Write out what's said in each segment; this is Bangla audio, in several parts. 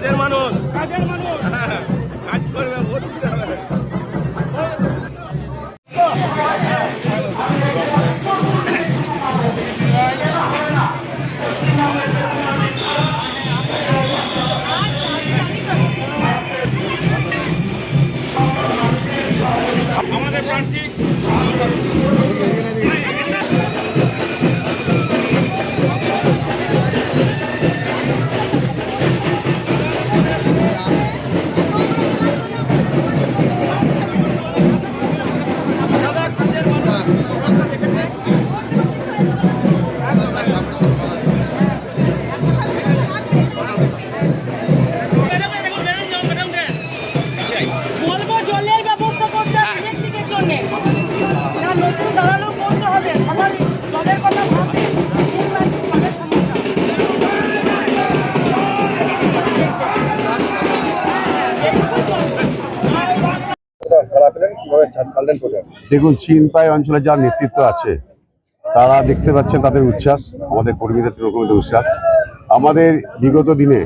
কাজের মানুষ কাজ করবে, ভোট দিতে হবে। আমাদের প্রার্থী বলবো জলের ব্যবস্থা করতে হবে ইলেকট্রিকের জন্য, না নতুন দাঁড়ালো করতে হবে। সবার জলের কথা ভাববে, জলের সমস্যা। দেখুন, চিনপাই অঞ্চলে যার নেতৃত্ব আছে তারা দেখতে পাচ্ছেন তাদের উচ্ছ্বাস, আমাদের কর্মীদের তৃণমূলের উচ্ছ্বাস। আমাদের বিগত দিনে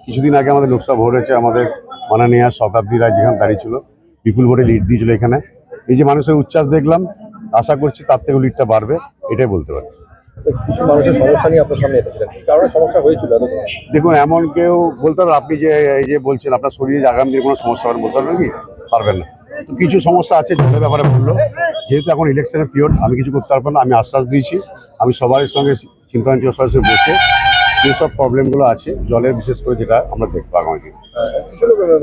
কিছুদিন আগে আমাদের লোকসভা ভোট হয়েছে, আমাদের মাননীয় শতাব্দী রায় যেখানে দাঁড়িয়েছিল বিপুল ভোটে লিড দিয়েছিল এখানে। এই যে মানুষের উচ্ছ্বাস দেখলাম, আশা করছি তার থেকে লিডটা বাড়বে, এটাই বলতে পারি। কিছু মানুষের সমস্যা নিয়ে আপনার সামনে এসেছিলেন, কি কারণে সমস্যা হয়েছিল? দেখুন, এমন কেউ বলতে পারবেন, আপনি যে এই যে বলছেন আপনার শরীরে আগামী দিনে কোনো সমস্যা হবে বলতে পারবেন কি? পারবেন না। তো কিছু সমস্যা আছে জলের ব্যাপারে বললো, যেহেতু এখন ইলেকশনের পিরিয়ড আমি কিছু করতে পারবো না। আমি আশ্বাস দিয়েছি আমি সবার সঙ্গে চিন্তাঞ্চল সরাসরি বসে যেসব প্রবলেমগুলো আছে জলের, বিশেষ করে যেটা আমরা দেখবো আগামী দিন।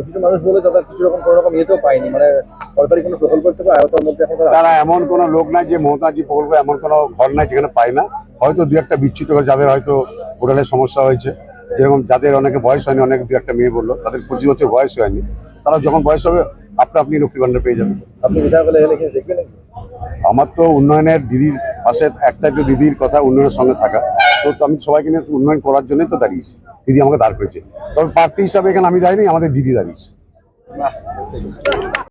কিছু মানুষ বলে দাদা কিছু রকম কোনো রকম ইয়েতেও পায়নি, মানে সরকারি কোনো প্রকল্প থেকে আয়তার মধ্যে এখন তারা এমন কোনো লোক নাই যে মমতাজি প্রকল্প এমন কোনো ঘর নাই যেখানে পায় না। হয়তো দু একটা বিচ্যুত করে যাদের হয়তো পোর্টালের সমস্যা হয়েছে, যেরকম যাদের অনেকে বয়স হয়নি, অনেক দু একটা মেয়ে বললো তাদের 25 বছর বয়স হয়নি, তারা যখন বয়স হবে আপনি লক্ষ্মী ভান্ডার পেয়ে যাবেন। আপনি বিধায়ক হলে এলে দেখবেন? আমার তো উন্নয়নের দিদির পাশে একটাই তো দিদির কথা, উন্নয়নের সঙ্গে থাকা। তো আমি সবাইকে নিয়ে উন্নয়ন করার জন্যই তো দাঁড়িয়েছি, দিদি আমাকে দাঁড় করেছে। তবে প্রার্থী হিসাবে এখানে আমি দাঁড়িয়ে, আমাদের দিদি দাঁড়িয়েছে।